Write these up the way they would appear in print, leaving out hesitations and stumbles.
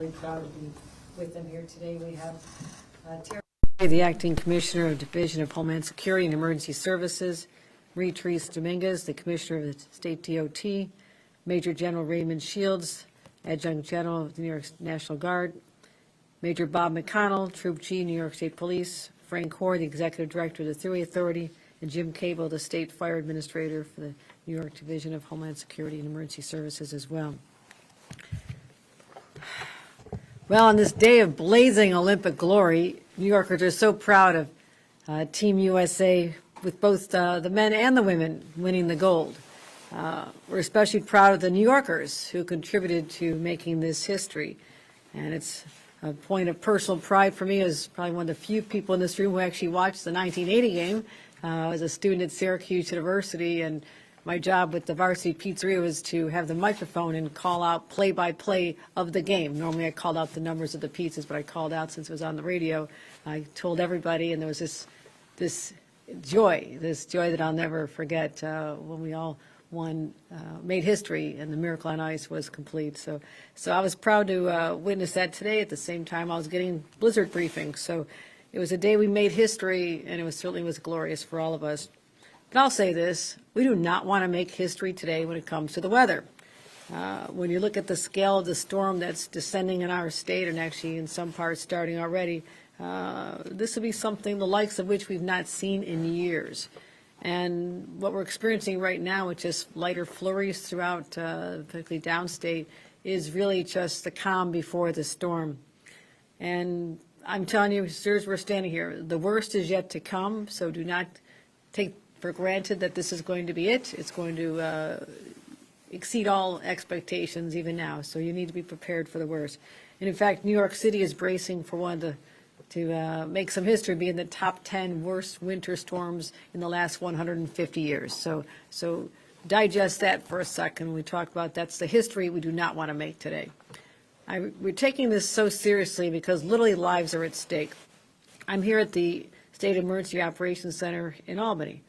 Very proud to be with them here today. We have Terry, the Acting Commissioner of Division of Homeland Security and Emergency Services, Marie-Therese Dominguez, the Commissioner of the State DOT, Major General Raymond Shields, Adjunct General of the New York National Guard, Major Bob McConnell, Troop G, New York State Police, Frank Hoare, the Executive Director of the Thruway Authority, and Jim Cable, the State Fire Administrator for the New York Division of Homeland Security and Emergency Services as well. Well, on this day of blazing Olympic glory, New Yorkers are so proud of Team USA, with both the men and the women winning the gold. We're especially proud of the New Yorkers who contributed to making this history. And it's a point of personal pride for me as probably one of the few people in this room who actually watched the 1980 game. I was a student at Syracuse University, and my job with the Varsity Pizzeria was to have the microphone and call out play-by-play of the game. Normally I called out the numbers of the pizzas, but I called out since it was on the radio. I told everybody, and there was this joy that I'll never forget when we all made history and the Miracle on Ice was complete. So I was proud to witness that today. At the same time, I was getting blizzard briefings. So it was a day we made history, and it certainly was glorious for all of us. But I'll say this, we do not want to make history today when it comes to the weather. When you look at the scale of the storm that's descending in our state, and actually in some parts starting already, this will be something the likes of which we've not seen in years. And what we're experiencing right now with just lighter flurries throughout, particularly downstate, is really just the calm before the storm. And I'm telling you, as we're standing here, the worst is yet to come, so do not take for granted that this is going to be it. It's going to exceed all expectations even now, so you need to be prepared for the worst. And in fact, New York City is bracing for one to make some history, be in the top 10 worst winter storms in the last 150 years. So digest that for a second. We talked about that's the history we do not want to make today. We're taking this so seriously because literally lives are at stake. I'm here at the State Emergency Operations Center in Albany.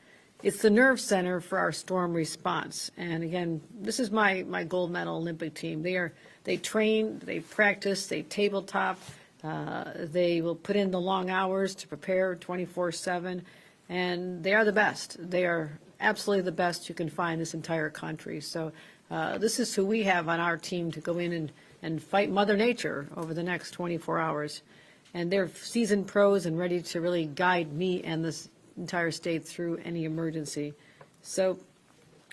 It's the nerve center for our storm response. And again, this is my gold medal Olympic team. They train, they practice, they tabletop, they will put in the long hours to prepare 24/7, and they are the best. They are absolutely the best you can find in this entire country. So this is who we have on our team to go in and fight Mother Nature over the next 24 hours. And they're seasoned pros and ready to really guide me and this entire state through any emergency. So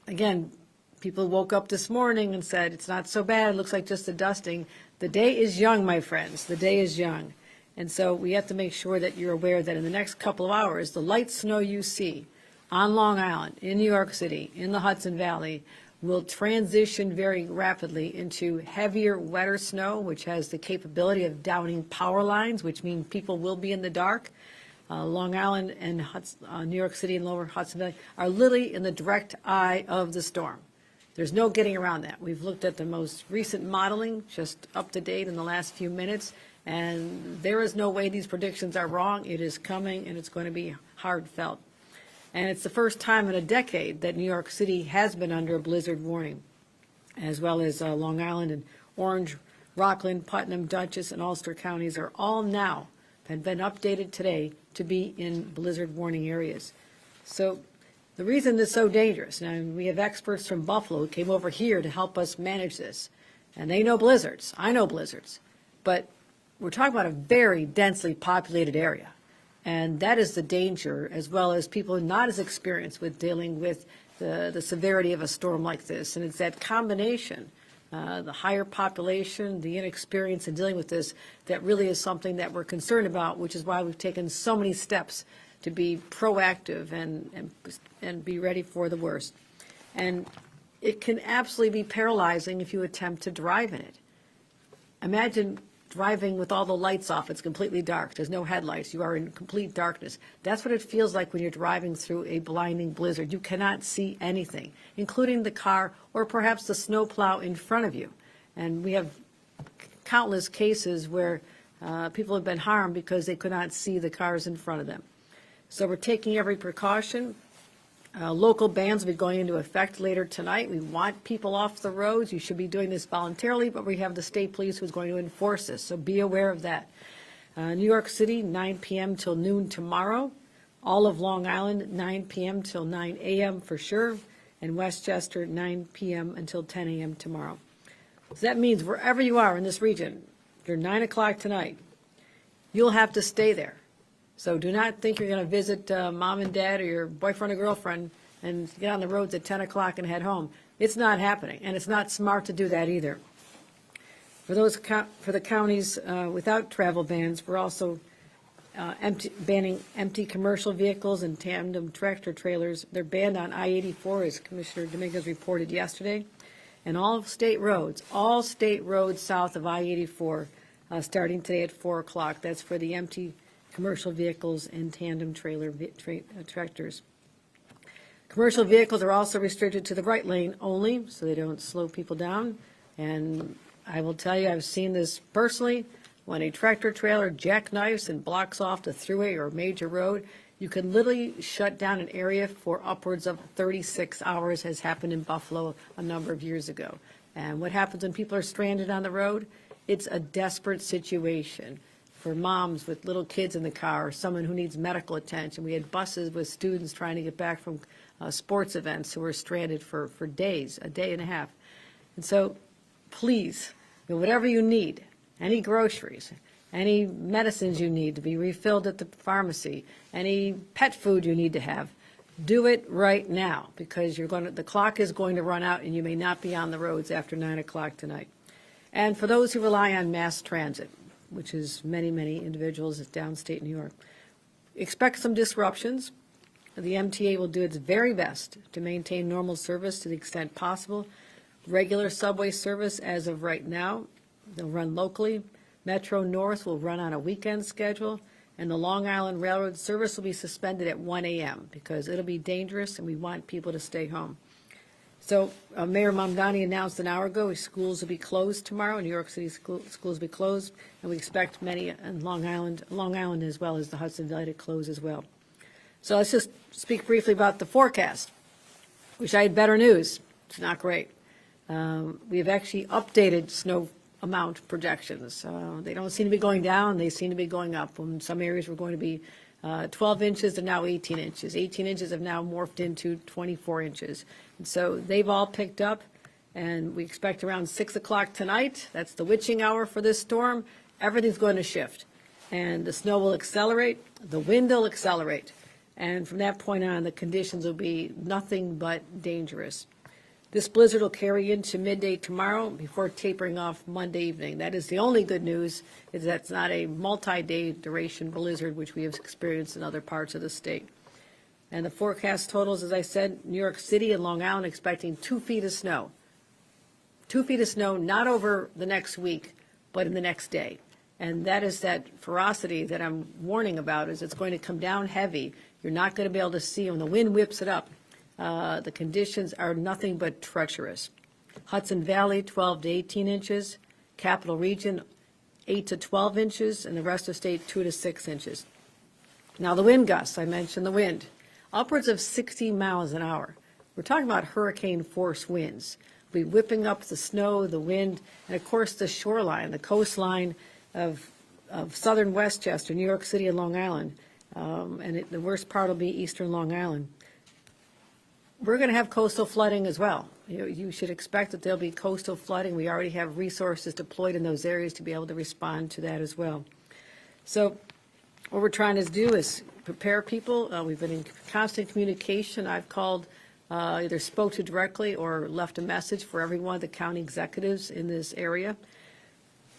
again, people woke up this morning and said, it's not so bad, it looks like just a dusting. The day is young, my friends, the day is young. And so we have to make sure that you're aware that in the next couple of hours, the light snow you see on Long Island, in New York City, in the Hudson Valley, will transition very rapidly into heavier, wetter snow, which has the capability of downing power lines, which means people will be in the dark. Long Island and New York City and lower Hudson Valley are literally in the direct eye of the storm. There's no getting around that. We've looked at the most recent modeling, just up to date in the last few minutes, and there is no way these predictions are wrong. It is coming, and it's going to be hard felt. And it's the first time in a decade that New York City has been under a blizzard warning, as well as Long Island and Orange, Rockland, Putnam, Dutchess, and Ulster counties are all now have been updated today to be in blizzard warning areas. So the reason this is so dangerous, now we have experts from Buffalo who came over here to help us manage this, and they know blizzards. I know blizzards, but we're talking about a very densely populated area. And that is the danger, as well as people not as experienced with dealing with the severity of a storm like this. And it's that combination, the higher population, the inexperience in dealing with this, that really is something that we're concerned about, which is why we've taken so many steps to be proactive and be ready for the worst. And it can absolutely be paralyzing if you attempt to drive in it. Imagine driving with all the lights off. It's completely dark. There's no headlights. You are in complete darkness. That's what it feels like when you're driving through a blinding blizzard. You cannot see anything, including the car or perhaps the snowplow in front of you. And we have countless cases where people have been harmed because they could not see the cars in front of them. So we're taking every precaution. Local bans will be going into effect later tonight. We want people off the roads. You should be doing this voluntarily, but we have the state police who's going to enforce this, so be aware of that. New York City, 9 p.m. till noon tomorrow. All of Long Island, 9 p.m. till 9 a.m. for sure, and Westchester, 9 p.m. until 10 a.m. tomorrow. So that means wherever you are in this region, you're 9 o'clock tonight, you'll have to stay there. So do not think you're going to visit mom and dad or your boyfriend or girlfriend and get on the roads at 10 o'clock and head home. It's not happening, and it's not smart to do that either. For the counties without travel bans, we're also banning empty commercial vehicles and tandem tractor trailers. They're banned on I-84, as Commissioner Dominguez reported yesterday, and all state roads south of I-84, starting today at 4 o'clock. That's for the empty commercial vehicles and tandem tractors. Commercial vehicles are also restricted to the right lane only, so they don't slow people down. And I will tell you, I've seen this personally. When a tractor trailer jackknifes and blocks off the thruway or major road, you can literally shut down an area for upwards of 36 hours, has happened in Buffalo a number of years ago. And what happens when people are stranded on the road? It's a desperate situation for moms with little kids in the car or someone who needs medical attention. We had buses with students trying to get back from sports events who were stranded for days, a day and a half. And so please, whatever you need, any groceries, any medicines you need to be refilled at the pharmacy, any pet food you need to have, do it right now, because the clock is going to run out and you may not be on the roads after 9 o'clock tonight. And for those who rely on mass transit, which is many, many individuals downstate New York, expect some disruptions. The MTA will do its very best to maintain normal service to the extent possible. Regular subway service as of right now, they'll run locally. Metro North will run on a weekend schedule, and the Long Island Railroad service will be suspended at 1 a.m. because it'll be dangerous and we want people to stay home. So Mayor Mamdani announced an hour ago schools will be closed tomorrow. New York City schools will be closed, and we expect many in Long Island as well as the Hudson Valley to close as well. So let's just speak briefly about the forecast. Wish I had better news. It's not great. We have actually updated snow amount projections. They don't seem to be going down. They seem to be going up. In some areas we're going to be 12 inches to now 18 inches. 18 inches have now morphed into 24 inches. And so they've all picked up, and we expect around 6 o'clock tonight, that's the witching hour for this storm, everything's going to shift. And the snow will accelerate, the wind will accelerate, and from that point on, the conditions will be nothing but dangerous. This blizzard will carry into midday tomorrow before tapering off Monday evening. That is the only good news, is that's not a multi-day duration blizzard, which we have experienced in other parts of the state. And the forecast totals, as I said, New York City and Long Island expecting 2 feet of snow. 2 feet of snow, not over the next week, but in the next day. And that is that ferocity that I'm warning about, is it's going to come down heavy. You're not going to be able to see when the wind whips it up. The conditions are nothing but treacherous. Hudson Valley, 12 to 18 inches. Capital Region, 8 to 12 inches. And the rest of the state, 2 to 6 inches. Now the wind gusts, I mentioned the wind. Upwards of 60 miles an hour. We're talking about hurricane force winds. We'll be whipping up the snow, the wind, and of course the shoreline, the coastline of southern Westchester, New York City, and Long Island. The worst part will be eastern Long Island. We're going to have coastal flooding as well. You should expect that there'll be coastal flooding. We already have resources deployed in those areas to be able to respond to that as well. So what we're trying to do is prepare people. We've been in constant communication. I've called, either spoke to directly or left a message for every one of the county executives in this area.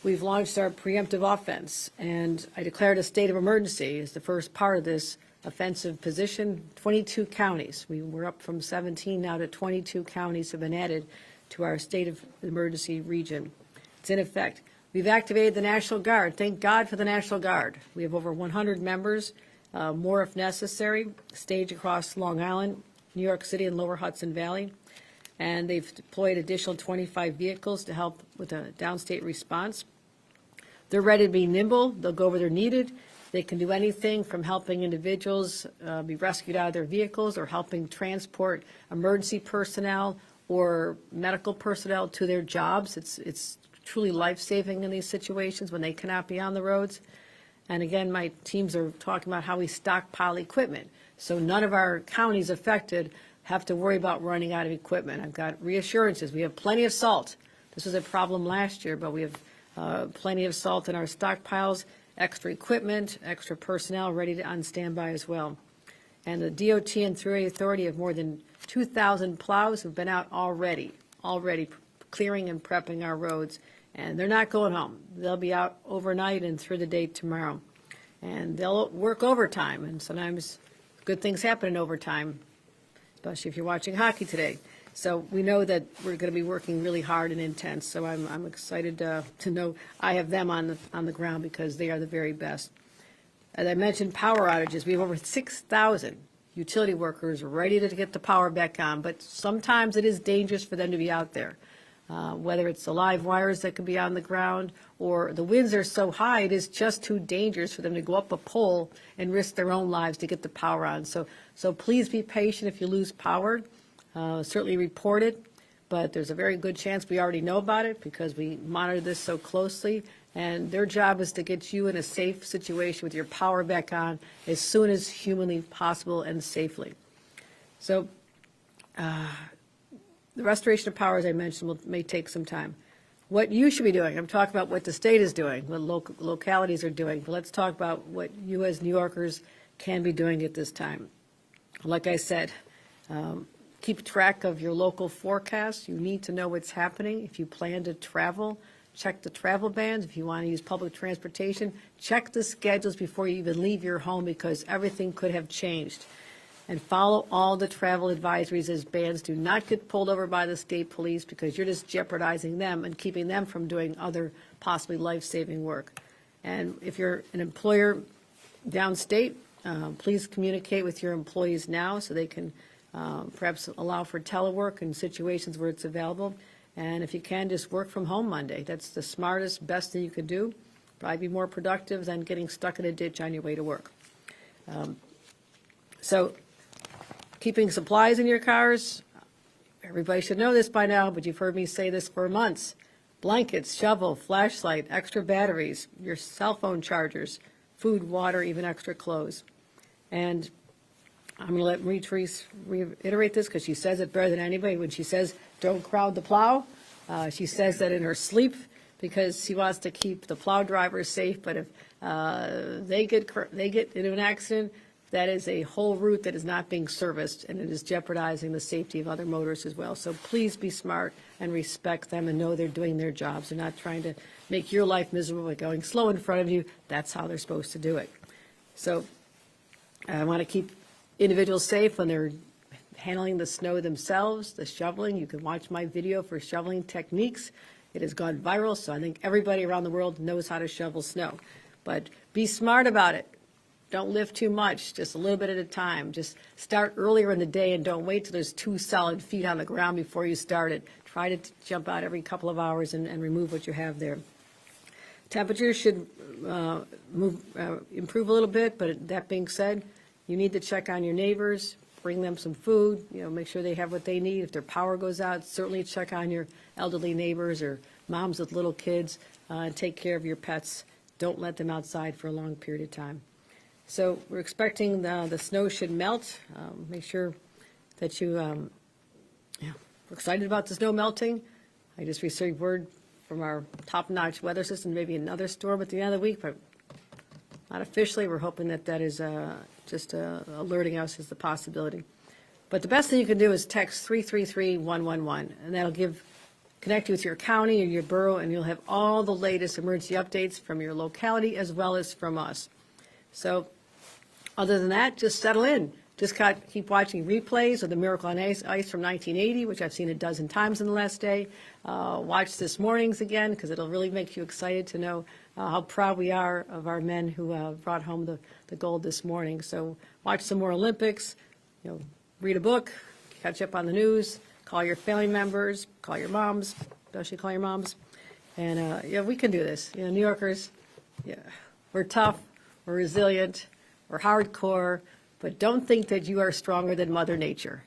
We've launched our preemptive offense, and I declared a state of emergency as the first part of this offensive position. 22 counties. We were up from 17 now to 22 counties have been added to our state of emergency region. It's in effect. We've activated the National Guard. Thank God for the National Guard. We have over 100 members, more if necessary, staged across Long Island, New York City, and Lower Hudson Valley. And they've deployed additional 25 vehicles to help with a downstate response. They're ready to be nimble. They'll go where they're needed. They can do anything from helping individuals be rescued out of their vehicles or helping transport emergency personnel or medical personnel to their jobs. It's truly life-saving in these situations when they cannot be on the roads. And again, my teams are talking about how we stockpile equipment. So none of our counties affected have to worry about running out of equipment. I've got reassurances. We have plenty of salt. This was a problem last year, but we have plenty of salt in our stockpiles, extra equipment, extra personnel ready to on standby as well. And the DOT and Thruway Authority have more than 2,000 plows who've been out already clearing and prepping our roads. And they're not going home. They'll be out overnight and through the day tomorrow. And they'll work overtime, and sometimes good things happen in overtime, especially if you're watching hockey today. So we know that we're going to be working really hard and intense. So I'm excited to know I have them on the ground because they are the very best. As I mentioned, power outages. We have over 6,000 utility workers ready to get the power back on, but sometimes it is dangerous for them to be out there. Whether it's the live wires that could be on the ground or the winds are so high, it is just too dangerous for them to go up a pole and risk their own lives to get the power on. So please be patient if you lose power. Certainly report it, but there's a very good chance we already know about it because we monitor this so closely. And their job is to get you in a safe situation with your power back on as soon as humanly possible and safely. So the restoration of power, as I mentioned, may take some time. What you should be doing, I'm talking about what the state is doing, what localities are doing, but let's talk about what you as New Yorkers can be doing at this time. Like I said, keep track of your local forecast. You need to know what's happening. If you plan to travel, check the travel bans. If you want to use public transportation, check the schedules before you even leave your home because everything could have changed. And follow all the travel advisories as bans. Do not get pulled over by the state police because you're just jeopardizing them and keeping them from doing other possibly life-saving work. And if you're an employer downstate, please communicate with your employees now so they can perhaps allow for telework in situations where it's available. And if you can, just work from home Monday. That's the smartest, best thing you could do. Probably be more productive than getting stuck in a ditch on your way to work. So keeping supplies in your cars, everybody should know this by now, but you've heard me say this for months. Blankets, shovel, flashlight, extra batteries, your cell phone chargers, food, water, even extra clothes. And I'm going to let Marie-Therese reiterate this because she says it better than anybody. When she says, don't crowd the plow, she says that in her sleep because she wants to keep the plow drivers safe. But if they get into an accident, that is a whole route that is not being serviced, and it is jeopardizing the safety of other motorists as well. So please be smart and respect them and know they're doing their jobs. They're not trying to make your life miserable by going slow in front of you. That's how they're supposed to do it. So I want to keep individuals safe when they're handling the snow themselves, the shoveling. You can watch my video for shoveling techniques. It has gone viral, so I think everybody around the world knows how to shovel snow. But be smart about it. Don't lift too much, just a little bit at a time. Just start earlier in the day and don't wait till there's 2 solid feet on the ground before you start it. Try to jump out every couple of hours and remove what you have there. Temperatures should improve a little bit, but that being said, you need to check on your neighbors, bring them some food, make sure they have what they need. If their power goes out, certainly check on your elderly neighbors or moms with little kids, and take care of your pets. Don't let them outside for a long period of time. So we're expecting the snow should melt. Make sure that we're excited about the snow melting. I just received word from our top-notch weather system, maybe another storm at the end of the week, but not officially. We're hoping that is just alerting us as the possibility. But the best thing you can do is text 333-111, and that'll connect you with your county or your borough, and you'll have all the latest emergency updates from your locality as well as from us. So other than that, just settle in. Just keep watching replays of the Miracle on Ice from 1980, which I've seen a dozen times in the last day. Watch this morning's again, because it'll really make you excited to know how proud we are of our men who brought home the gold this morning. So watch some more Olympics, read a book, catch up on the news, call your family members, call your moms, especially call your moms. And we can do this. New Yorkers, we're tough. or resilient or hardcore, but don't think that you are stronger than Mother Nature.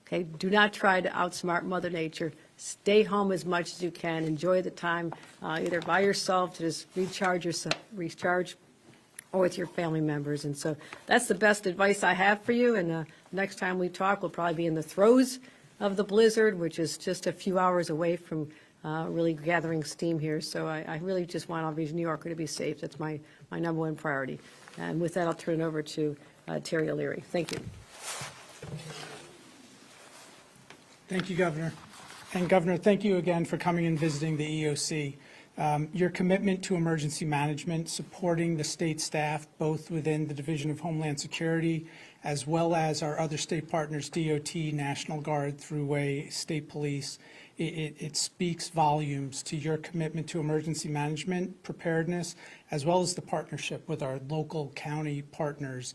Okay? Do not try to outsmart Mother Nature. Stay home as much as you can. Enjoy the time either by yourself to just recharge, or with your family members. And so that's the best advice I have for you. And next time we talk, we'll probably be in the throes of the blizzard, which is just a few hours away from really gathering steam here. So I really just want all these New Yorkers to be safe. That's my number one priority. And with that, I'll turn it over to Terry O'Leary. Thank you. Thank you, Governor. And Governor, thank you again for coming and visiting the EOC. Your commitment to emergency management, supporting the state staff, both within the Division of Homeland Security, as well as our other state partners, DOT, National Guard, Thruway, State Police, it speaks volumes to your commitment to emergency management, preparedness, as well as the partnership with our local county partners.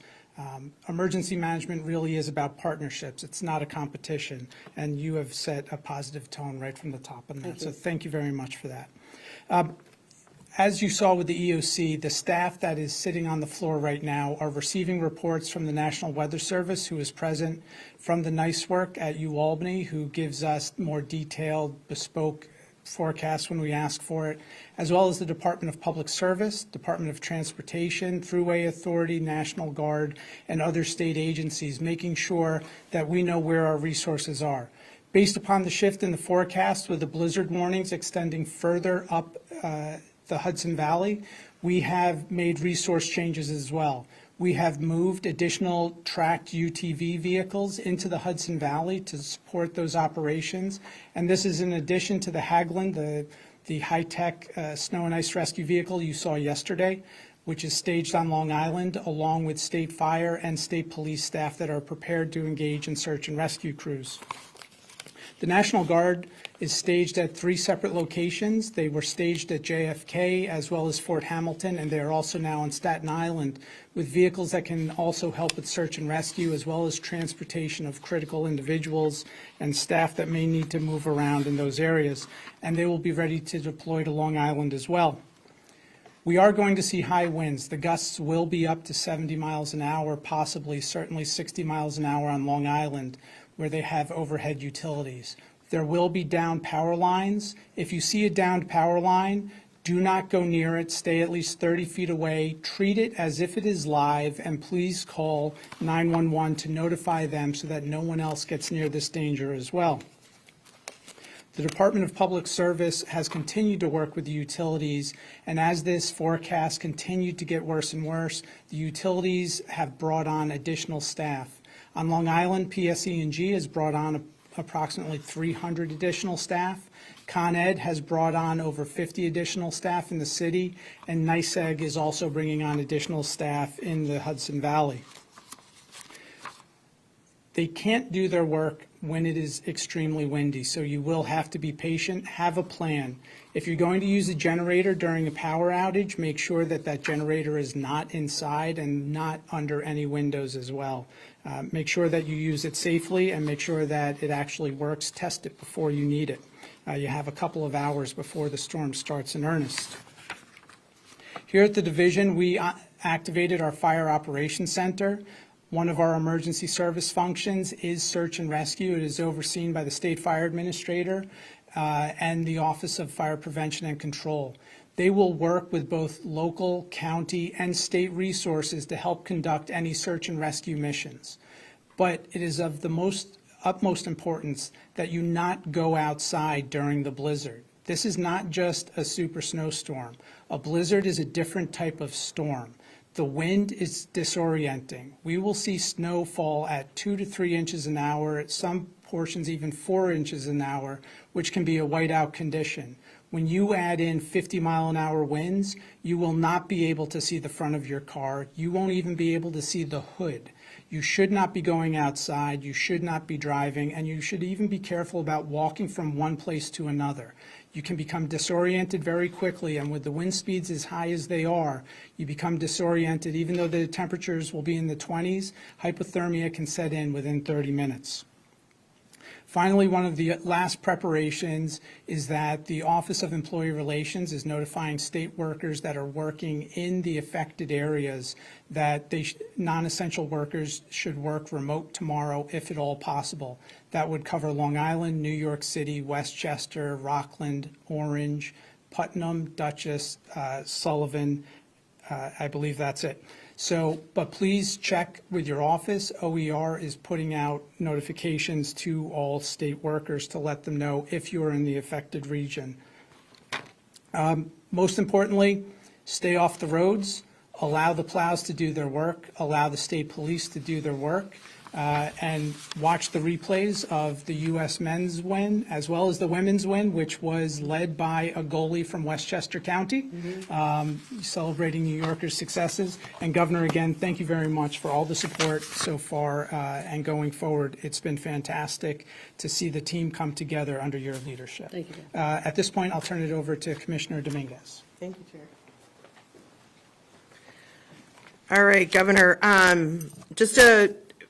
Emergency management really is about partnerships. It's not a competition, and you have set a positive tone right from the top on that. So thank you very much for that. As you saw with the EOC, the staff that is sitting on the floor right now are receiving reports from the National Weather Service, who is present, from the NICE work at UAlbany, who gives us more detailed, bespoke forecasts when we ask for it, as well as the Department of Public Service, Department of Transportation, Thruway Authority, National Guard, and other state agencies, making sure that we know where our resources are. Based upon the shift in the forecast with the blizzard warnings extending further up the Hudson Valley, we have made resource changes as well. We have moved additional tracked UTV vehicles into the Hudson Valley to support those operations. And this is in addition to the Haglund, the high-tech snow and ice rescue vehicle you saw yesterday, which is staged on Long Island, along with state fire and state police staff that are prepared to engage in search and rescue crews. The National Guard is staged at 3 separate locations. They were staged at JFK as well as Fort Hamilton, and they are also now on Staten Island with vehicles that can also help with search and rescue, as well as transportation of critical individuals and staff that may need to move around in those areas. And they will be ready to deploy to Long Island as well. We are going to see high winds. The gusts will be up to 70 miles an hour, possibly, certainly 60 miles an hour on Long Island, where they have overhead utilities. There will be downed power lines. If you see a downed power line, do not go near it. Stay at least 30 feet away. Treat it as if it is live, and please call 911 to notify them so that no one else gets near this danger as well. The Department of Public Service has continued to work with the utilities, and as this forecast continued to get worse and worse, the utilities have brought on additional staff. On Long Island, PSE&G has brought on approximately 300 additional staff. Con Ed has brought on over 50 additional staff in the city, and NYSEG is also bringing on additional staff in the Hudson Valley. They can't do their work when it is extremely windy, so you will have to be patient. Have a plan. If you're going to use a generator during a power outage, make sure that that generator is not inside and not under any windows as well. Make sure that you use it safely and make sure that it actually works. Test it before you need it. You have a couple of hours before the storm starts in earnest. Here at the division, we activated our Fire Operations Center. One of our emergency service functions is search and rescue. It is overseen by the State Fire Administrator and the Office of Fire Prevention and Control. They will work with both local, county, and state resources to help conduct any search and rescue missions. But it is of the utmost importance that you not go outside during the blizzard. This is not just a super snowstorm. A blizzard is a different type of storm. The wind is disorienting. We will see snow fall at 2 to 3 inches an hour, at some portions even 4 inches an hour, which can be a whiteout condition. When you add in 50-mile-an-hour winds, you will not be able to see the front of your car. You won't even be able to see the hood. You should not be going outside. You should not be driving, and you should even be careful about walking from one place to another. You can become disoriented very quickly, and with the wind speeds as high as they are, you become disoriented. Even though the temperatures will be in the 20s, hypothermia can set in within 30 minutes. Finally, one of the last preparations is that the Office of Employee Relations is notifying state workers that are working in the affected areas that non-essential workers should work remote tomorrow if at all possible. That would cover Long Island, New York City, Westchester, Rockland, Orange, Putnam, Dutchess, Sullivan. I believe that's it. So, but please check with your office. OER is putting out notifications to all state workers to let them know if you're in the affected region. Most importantly, stay off the roads, allow the plows to do their work, allow the state police to do their work, and watch the replays of the U.S. men's win as well as the women's win, which was led by a goalie from Westchester County, celebrating New Yorkers' successes. And Governor, again, thank you very much for all the support so far and going forward. It's been fantastic to see the team come together under your leadership. Thank you. At this point, I'll turn it over to Commissioner Dominguez. Thank you, Chair. All right, Governor,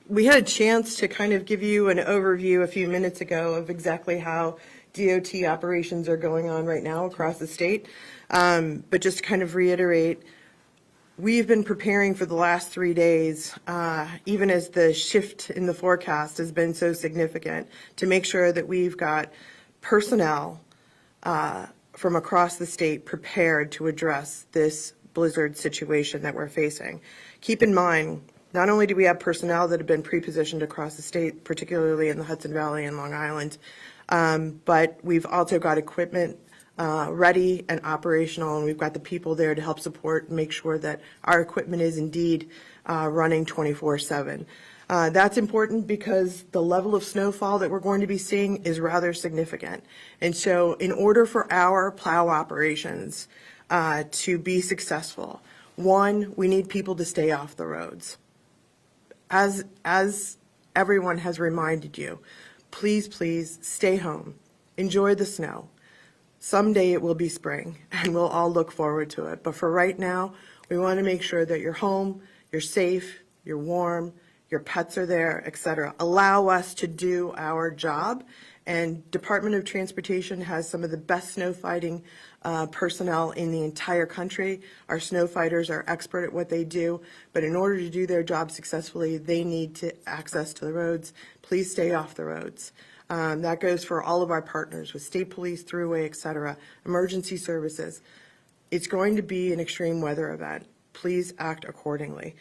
we had a chance to kind of give you an overview a few minutes ago of exactly how DOT operations are going on right now across the state. But just to kind of reiterate, we've been preparing for the last 3 days, even as the shift in the forecast has been so significant, to make sure that we've got personnel from across the state prepared to address this blizzard situation that we're facing. Keep in mind, not only do we have personnel that have been pre-positioned across the state, particularly in the Hudson Valley and Long Island, but we've also got equipment ready and operational, and we've got the people there to help support and make sure that our equipment is indeed running 24/7. That's important because the level of snowfall that we're going to be seeing is rather significant. And so in order for our plow operations to be successful, one, we need people to stay off the roads. As everyone has reminded you, please, please stay home. Enjoy the snow. Someday it will be spring, and we'll all look forward to it. But for right now, we want to make sure that you're home, you're safe, you're warm, your pets are there, etc. Allow us to do our job. And Department of Transportation has some of the best snow fighting personnel in the entire country. Our snow fighters are expert at what they do, but in order to do their job successfully, they need to access to the roads. Please stay off the roads. That goes for all of our partners with state police, thruway, etc., emergency services. It's going to be an extreme weather event. Please act accordingly.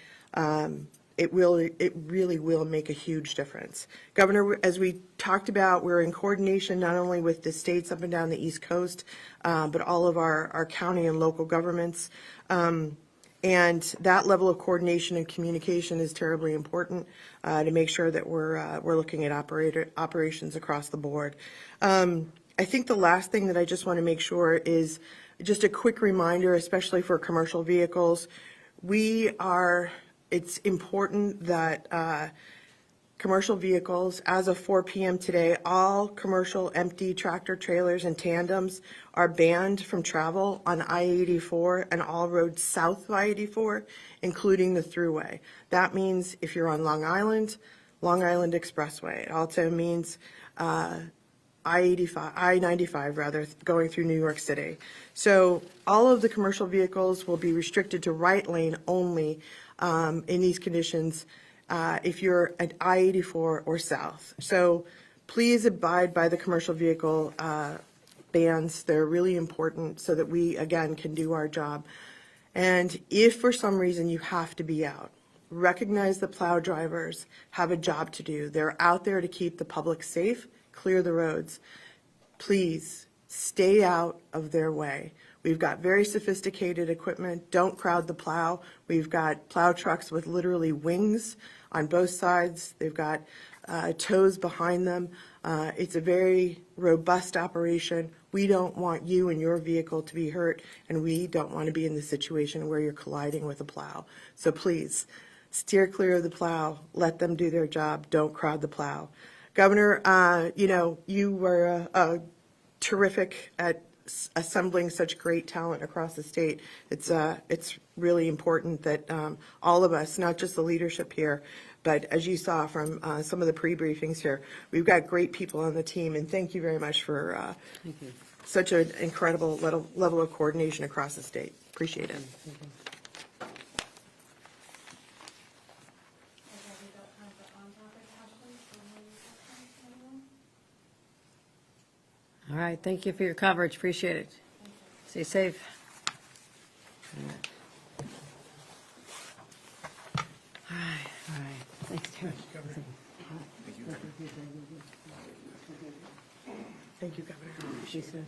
It really will make a huge difference. Governor, as we talked about, we're in coordination not only with the states up and down the East Coast, but all of our county and local governments. And that level of coordination and communication is terribly important to make sure that we're looking at operations across the board. I think the last thing that I just want to make sure is just a quick reminder, especially for commercial vehicles. It's important that commercial vehicles, as of 4 p.m. today, all commercial empty tractor trailers and tandems are banned from travel on I-84 and all roads south of I-84, including the thruway. That means if you're on Long Island Expressway. It also means I-95 rather, going through New York City. So all of the commercial vehicles will be restricted to right lane only in these conditions if you're at I-84 or south. So please abide by the commercial vehicle bans. They're really important so that we, again, can do our job. And if for some reason you have to be out, recognize the plow drivers have a job to do. They're out there to keep the public safe, clear the roads. Please stay out of their way. We've got very sophisticated equipment. Don't crowd the plow. We've got plow trucks with literally wings on both sides. They've got tows behind them. It's a very robust operation. We don't want you and your vehicle to be hurt, and we don't want to be in the situation where you're colliding with a plow. So please, steer clear of the plow. Let them do their job. Don't crowd the plow. Governor, you were terrific at assembling such great talent across the state. It's really important that all of us, not just the leadership here, But as you saw from some of the pre-briefings here, we've got great people on the team, and thank you very much for such an incredible level of coordination across the state. Appreciate it. All right, thank you for your coverage, appreciate it. Stay safe. All right, thanks, Terry. Thank you, Governor. Appreciate it.